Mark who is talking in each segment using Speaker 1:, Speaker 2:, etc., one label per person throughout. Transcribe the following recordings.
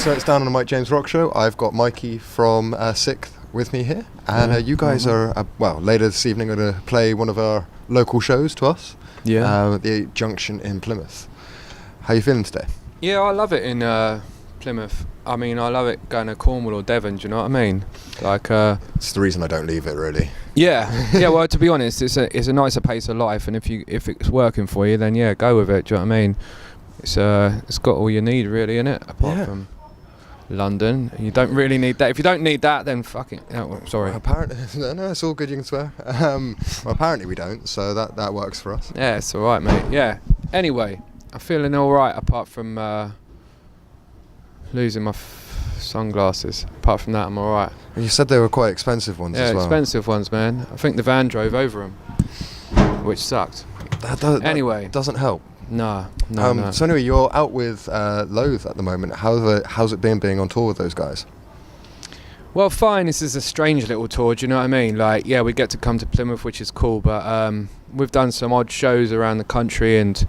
Speaker 1: So it's Dann on the Mike James Rock Show. I've got Mikee from Sikth with me here, and you guys are later this evening going to play one of our local shows to us. At the Junction in Plymouth. How are you feeling today?
Speaker 2: Yeah, I love it in Plymouth. I mean, I love it going to Cornwall or Devon. Do you know what I mean? Like,
Speaker 1: it's the reason I don't leave it, really.
Speaker 2: Yeah, yeah. Well, to be honest, it's a nicer pace of life, and if it's working for you, then yeah, go with it. Do you know what I mean? It's got all you need, really, innit? Apart from London, you don't really need that. If you don't need that, then fucking. Oh, sorry.
Speaker 1: Well, apparently, no, it's all good. You can swear. Well, apparently we don't, so that works for us.
Speaker 2: Yeah, it's all right, mate. Yeah. Anyway, I'm feeling all right, apart from losing my sunglasses. Apart from that, I'm all right.
Speaker 1: You said they were quite expensive ones as well.
Speaker 2: Yeah, expensive ones, man. I think the van drove over them, which sucked.
Speaker 1: That doesn't help.
Speaker 2: No.
Speaker 1: So anyway, you're out with Loathe at the moment. How's it been being on tour with those guys?
Speaker 2: Well, fine. This is a strange little tour. Do you know what I mean? Like, yeah, we get to come to Plymouth, which is cool, but we've done some odd shows around the country, and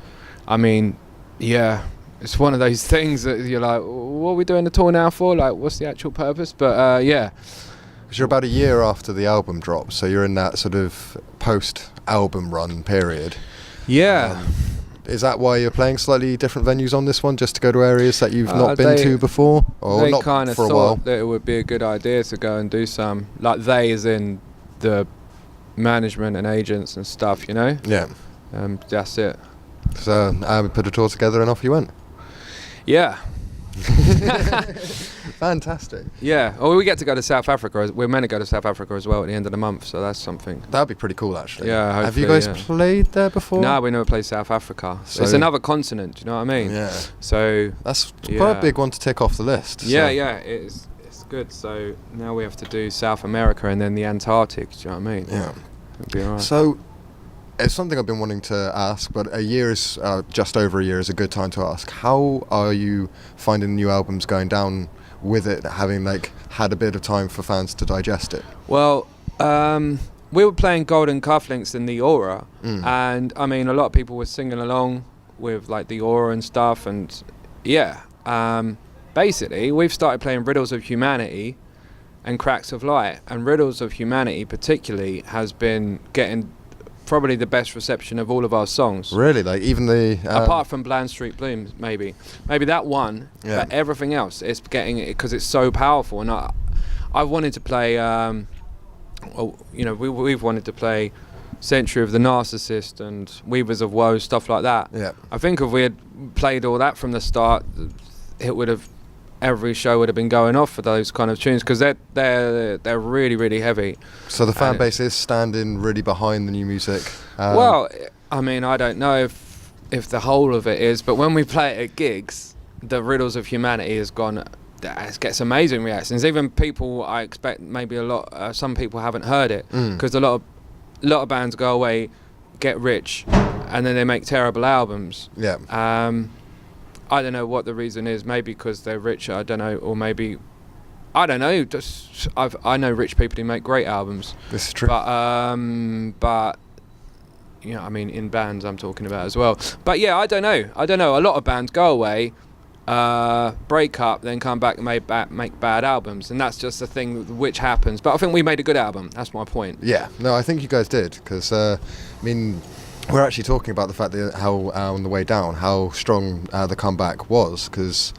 Speaker 2: I mean, yeah, it's one of those things that you're like, what are we doing the tour now for? Like, what's the actual purpose? But yeah.
Speaker 1: Because you're about a year after the album dropped, so you're in that sort of post-album run period.
Speaker 2: Yeah.
Speaker 1: Is that why you're playing slightly different venues on this one, just to go to areas that you've not been to before? Or
Speaker 2: they
Speaker 1: not
Speaker 2: kind of
Speaker 1: for a while?
Speaker 2: thought that it would be a good idea to go and do some, like they as in the management and agents and stuff, you know?
Speaker 1: Yeah.
Speaker 2: That's it.
Speaker 1: So we put a tour together and off you went?
Speaker 2: Yeah.
Speaker 1: Fantastic.
Speaker 2: Yeah. Oh, we get to go to South Africa. We're meant to go to South Africa as well at the end of the month, so that's something.
Speaker 1: That'd be pretty cool, actually.
Speaker 2: Yeah.
Speaker 1: Have you guys played there before?
Speaker 2: No, we never played South Africa. So it's another continent. Do you know what I mean?
Speaker 1: Yeah.
Speaker 2: So
Speaker 1: that's quite a big one to tick off the list.
Speaker 2: Yeah, yeah. It's good. So now we have to do South America and then the Antarctic. Do you know what I mean?
Speaker 1: Yeah.
Speaker 2: It'll be alright.
Speaker 1: So it's something I've been wanting to ask, but a year is just over a year is a good time to ask. How are you finding new albums going down with it, having like had a bit of time for fans to digest it?
Speaker 2: Well, we were playing Golden Cufflinks in the Aura, and I mean a lot of people were singing along with like the Aura and stuff, and yeah, basically we've started playing Riddles of Humanity and Cracks of Light, and Riddles of Humanity particularly has been getting probably the best reception of all of our songs.
Speaker 1: Really? Like even the
Speaker 2: apart from Bland Street Blues, maybe that one, but everything else it's getting it because it's so powerful. And I wanted to play we've wanted to play Century of the Narcissist and Weavers of Woe, stuff like that.
Speaker 1: Yeah.
Speaker 2: I think if we had played all that from the start, every show would have been going off for those kind of tunes, because they're really, really heavy.
Speaker 1: So the fan base is standing really behind the new music.
Speaker 2: Well, I mean, I don't know if the whole of it is, but when we play it at gigs, the Riddles of Humanity has gone. It gets amazing reactions. Even people, I expect maybe some people haven't heard it, because a lot of bands go away, get rich, and then they make terrible albums.
Speaker 1: Yeah.
Speaker 2: I don't know what the reason is. Maybe because they're richer. I don't know, or maybe I don't know. Just I know rich people who make great albums.
Speaker 1: This is true.
Speaker 2: But you know, I mean, in bands I'm talking about as well. But yeah, I don't know. A lot of bands go away, break up, then come back and make bad albums, and that's just the thing which happens. But I think we made a good album. That's my point.
Speaker 1: Yeah. No, I think you guys did, because I mean, we're actually talking about the fact that how on the way down, how strong the comeback was, because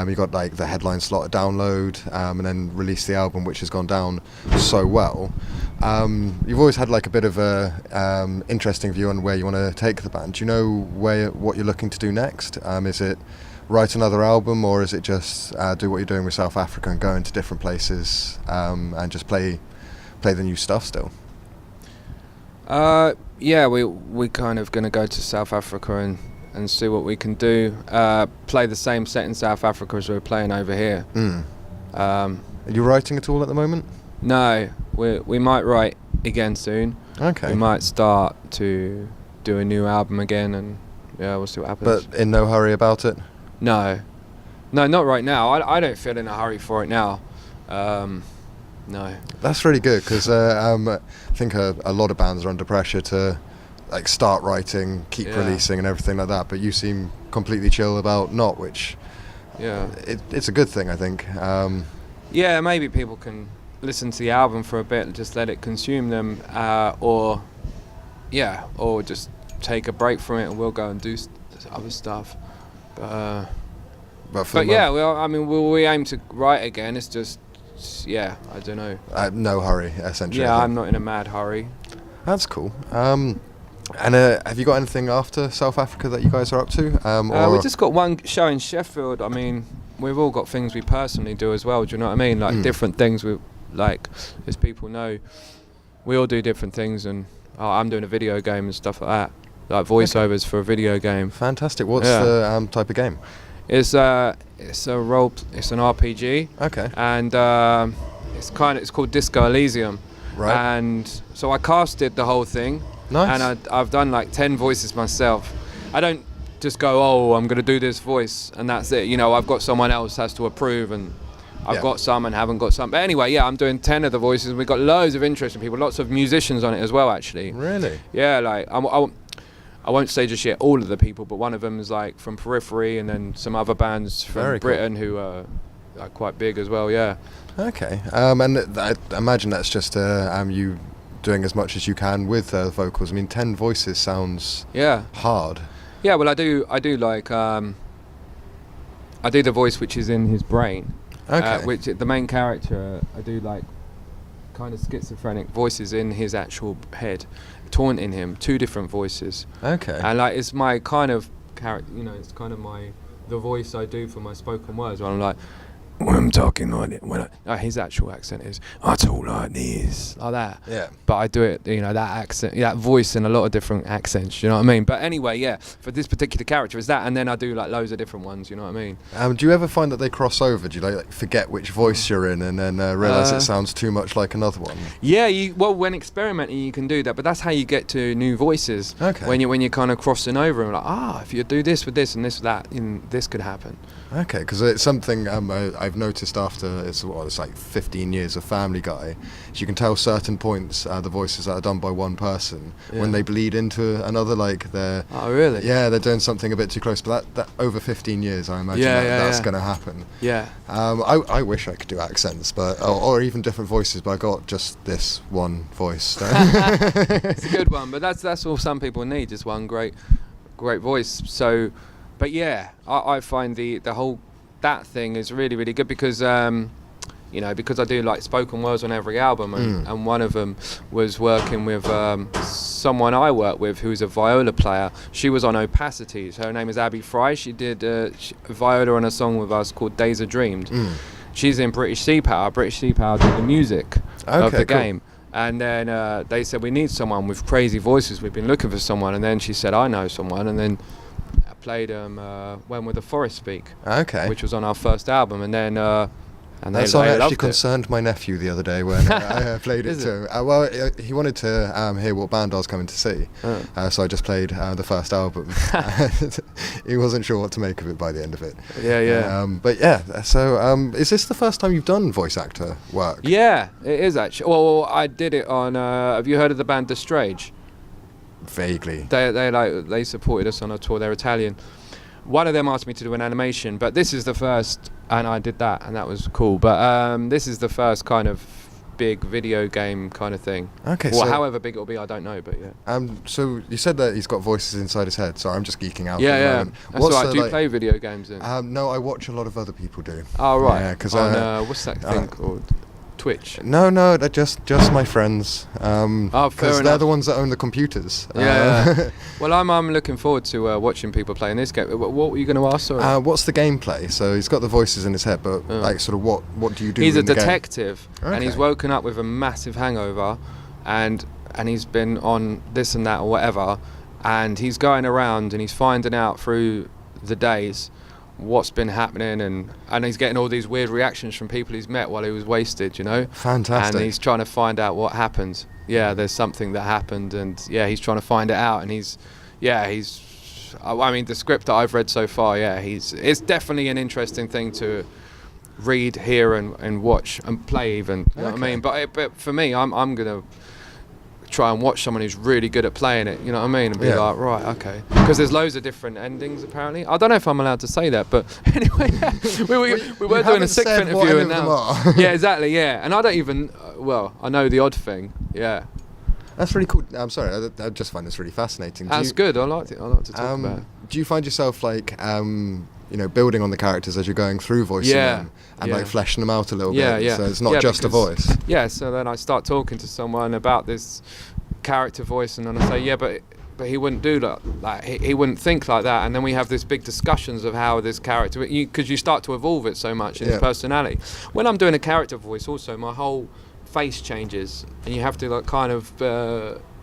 Speaker 1: you got like the headline slot at Download, and then released the album, which has gone down so well. You've always had like a bit of a interesting view on where you want to take the band. Do you know what you're looking to do next? Is it write another album, or is it just do what you're doing with South Africa and go into different places and just play the new stuff still?
Speaker 2: Yeah, we kind of going to go to South Africa and see what we can do. Play the same set in South Africa as we're playing over here.
Speaker 1: Are you writing at all at the moment?
Speaker 2: No, we might write again soon.
Speaker 1: Okay.
Speaker 2: We might start to do a new album again, and yeah, we'll see what happens.
Speaker 1: But in no hurry about it?
Speaker 2: No, not right now. I don't feel in a hurry for it now. No.
Speaker 1: That's really good, because I think a lot of bands are under pressure to like start writing, keep releasing and everything like that, but you seem completely chill about not, which
Speaker 2: Yeah.
Speaker 1: It's a good thing, I think.
Speaker 2: Yeah, maybe people can listen to the album for a bit and just let it consume them, or just take a break from it and we'll go and do other stuff. But yeah, well, I mean, we aim to write again. It's just, I don't know.
Speaker 1: No hurry, essentially.
Speaker 2: Yeah, I'm not in a mad hurry.
Speaker 1: That's cool. And have you got anything after South Africa that you guys are up to?
Speaker 2: We just got one show in Sheffield. I mean, we've all got things we personally do as well. Do you know what I mean? Like different things. We like, as people know, we all do different things. And I'm doing a video game and stuff like that, like voiceovers for a video game.
Speaker 1: Fantastic. What's the type of game?
Speaker 2: It's a role. It's an RPG.
Speaker 1: Okay.
Speaker 2: And it's called Disco Elysium.
Speaker 1: Right.
Speaker 2: And so I casted the whole thing.
Speaker 1: Nice.
Speaker 2: And I've done like 10 voices myself. I don't just go, I'm going to do this voice and that's it. You know, I've got someone else has to approve, and I've got some and haven't got some. But anyway, I'm doing 10 of the voices. We've got loads of interesting people, lots of musicians on it as well, actually.
Speaker 1: Really?
Speaker 2: Yeah, like I won't say just yet all of the people, but one of them is like from Periphery, and then some other bands from
Speaker 1: Very
Speaker 2: Britain who are quite big as well, yeah.
Speaker 1: Okay. And I imagine that's just you doing as much as you can with vocals. I mean, 10 voices sounds hard. Yeah, well, I do like I do the voice which is in his brain. Okay.
Speaker 2: Which the main character, I do like kind of schizophrenic voices in his actual head, taunting him, 2 different voices.
Speaker 1: Okay.
Speaker 2: And like it's my kind of character, you know, it's kind of the voice I do for my spoken words when I'm like, when I'm talking like it, his actual accent is, I talk like this, like that.
Speaker 1: Yeah.
Speaker 2: But I do it, you know, that accent, that voice in a lot of different accents, you know what I mean? But anyway, for this particular character is that, and then I do like loads of different ones, you know what I mean?
Speaker 1: Do you ever find that they cross over? Do you like forget which voice you're in and then realise it sounds too much like another one? Yeah,
Speaker 2: when experimenting you can do that, but that's how you get to new voices.
Speaker 1: Okay.
Speaker 2: When you're kind of crossing over and like, if you do this with this and this with that, this could happen.
Speaker 1: Okay, because it's something I've noticed after it's like 15 years of Family Guy. So you can tell certain points, the voices that are done by one person, when they bleed into another, like they're...
Speaker 2: Oh, really?
Speaker 1: Yeah, they're doing something a bit too close. But that over 15 years, I imagine that's going to happen.
Speaker 2: Yeah.
Speaker 1: I wish I could do accents, but or even different voices, but I got just this one voice.
Speaker 2: It's a good one, but that's all some people need, just one great voice. So... But yeah, I find the whole that thing is really, really good because because I do like spoken words on every album, and one of them was working with someone I work with who's a viola player. She was on Opacities. Her name is Abby Fry. She did viola on a song with us called Days Are Dreamed. She's in British Sea Power. British Sea Power did the music of the game. And then they said, we need someone with crazy voices. We've been looking for someone. And then she said, I know someone. And then played When Will the Forest Speak, which was on our first album, and then that song actually
Speaker 1: concerned my nephew the other day when I played it to him. Well, he wanted to hear what band I was coming to see, so I just played the first album. He wasn't sure what to make of it by the end of it. But yeah, so is this the first time you've done voice actor work? Yeah,
Speaker 2: it is actually. Well, I did it on have you heard of the band Destrage?
Speaker 1: Vaguely.
Speaker 2: They supported us on a tour. They're Italian. One of them asked me to do an animation, but this is the first, and I did that, and that was cool. But this is the first kind of big video game kind of thing. Okay. Or however big it'll be, I don't know, but yeah.
Speaker 1: So you said that he's got voices inside his head. Sorry, I'm just geeking out.
Speaker 2: Yeah. That's right. Do you play video games then?
Speaker 1: No, I watch a lot of other people do.
Speaker 2: Oh right. Yeah, because what's that thing called? Twitch?
Speaker 1: No, they're just my friends. Because they're the ones that own the computers.
Speaker 2: Yeah. Well, I'm looking forward to watching people playing this game. What were you going to ask? Sorry.
Speaker 1: What's the gameplay? So he's got the voices in his head, but like sort of what do you do?
Speaker 2: He's a detective, and he's woken up with a massive hangover, and he's been on this and that or whatever, and he's going around and he's finding out through the days what's been happening, and he's getting all these weird reactions from people he's met while he was wasted, you know.
Speaker 1: Fantastic.
Speaker 2: And he's trying to find out what happened. There's something that happened, and he's trying to find it out, and he's I mean, the script that I've read so far, it's definitely an interesting thing to read, hear and watch and play even, you know what I mean. But for me, I'm gonna try and watch someone who's really good at playing it, you know what I mean, and be like, right, okay, because there's loads of different endings apparently. I don't know if I'm allowed to say that, but anyway, we were doing a Sikth interview, and now, yeah, exactly, yeah, and I don't even, I know the odd thing, yeah.
Speaker 1: That's really cool. I'm sorry, I just find this really fascinating.
Speaker 2: That's good. I like to talk about it.
Speaker 1: Do you find yourself like, building on the characters as you're going through voicing them and like fleshing them out a little bit? Yeah. So it's not just a voice.
Speaker 2: Yeah. So then I start talking to someone about this character voice, and then I say, but he wouldn't do that. Like he wouldn't think like that. And then we have this big discussions of how this character, because you start to evolve it so much in his personality. When I'm doing a character voice, also my whole face changes, and you have to like kind of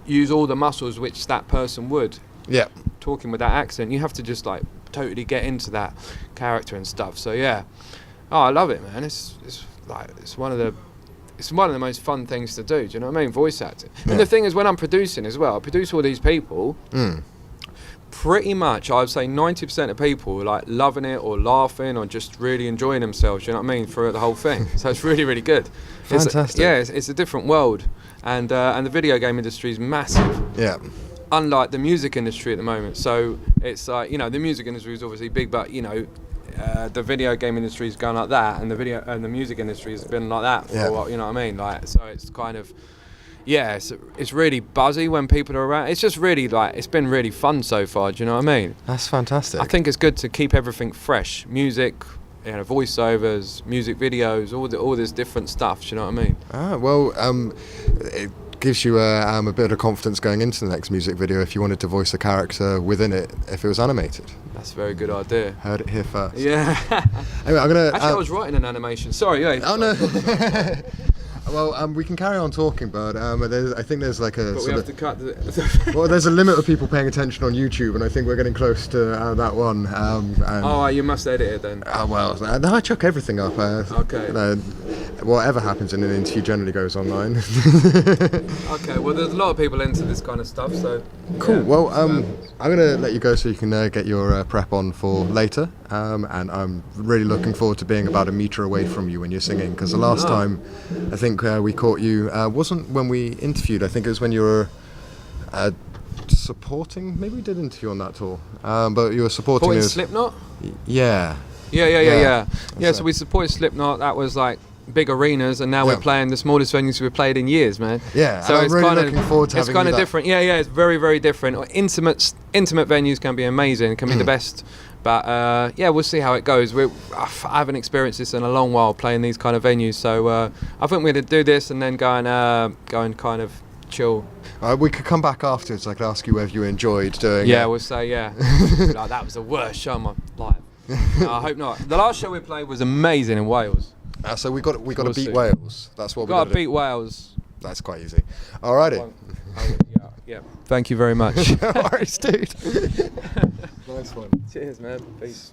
Speaker 2: use all the muscles which that person would. Yeah. Talking with that accent, you have to just like totally get into that character and stuff. So yeah, I love it, man. It's one of the most fun things to do. Do you know what I mean? Voice acting. And the thing is, when I'm producing as well, I produce all these people. Pretty much, I'd say 90% of people are like loving it or laughing or just really enjoying themselves. You know what I mean? For the whole thing. So it's really, really good.
Speaker 1: Fantastic.
Speaker 2: It's a different world, and the video game industry is massive. Yeah. Unlike the music industry at the moment. So it's like, the music industry is obviously big, but the video game industry is going like that, and the music industry has been like that for a while. You know what I mean? Like, so it's kind of. Yeah, it's really buzzy when people are around. It's just really it's been really fun so far. Do you know what I mean?
Speaker 1: That's fantastic.
Speaker 2: I think it's good to keep everything fresh. Music, voiceovers, music videos, all this different stuff. Do you know what I mean?
Speaker 1: It gives you a bit of confidence going into the next music video if you wanted to voice a character within it if it was animated.
Speaker 2: That's a very good idea.
Speaker 1: Heard it here first.
Speaker 2: Yeah.
Speaker 1: Anyway, I'm gonna.
Speaker 2: Actually, I was writing an animation. Sorry. Yeah.
Speaker 1: Oh no. Well, we can carry on talking, but I think there's like a.
Speaker 2: But we have to cut.
Speaker 1: There's a limit of people paying attention on YouTube, and I think we're getting close to that one.
Speaker 2: You must edit it then.
Speaker 1: I chuck everything up.
Speaker 2: Okay.
Speaker 1: Whatever happens in an interview generally goes online.
Speaker 2: Okay. Well, there's a lot of people into this kind of stuff, so.
Speaker 1: Cool. Yeah, well, I'm gonna let you go so you can get your prep on for later. And I'm really looking forward to being about a metre away from you when you're singing, because the last time I think we caught you wasn't when we interviewed. I think it was when you were supporting. Maybe we did interview on that tour, but you were supporting
Speaker 2: Slipknot.
Speaker 1: Yeah.
Speaker 2: So we supported Slipknot. That was like big arenas, and now we're playing the smallest venues we've played in years, man.
Speaker 1: Yeah.
Speaker 2: So
Speaker 1: and I'm really looking forward to having you. It's
Speaker 2: kind of different. Yeah. It's very, very different. Intimate venues can be amazing. Can be the best. But we'll see how it goes. I haven't experienced this in a long while, playing these kind of venues. So I think we're going to do this and then go and kind of chill.
Speaker 1: We could come back afterwards. I could ask you whether you enjoyed doing.
Speaker 2: Yeah, we'll say like, that was the worst show of my life. No, I hope not. The last show we played was amazing in Wales.
Speaker 1: So we got to beat Wales. That's what we got to
Speaker 2: beat Wales.
Speaker 1: That's quite easy. Alrighty.
Speaker 2: Yeah. Thank you very much.
Speaker 1: No worries, dude.
Speaker 2: Nice one. Cheers, man. Peace.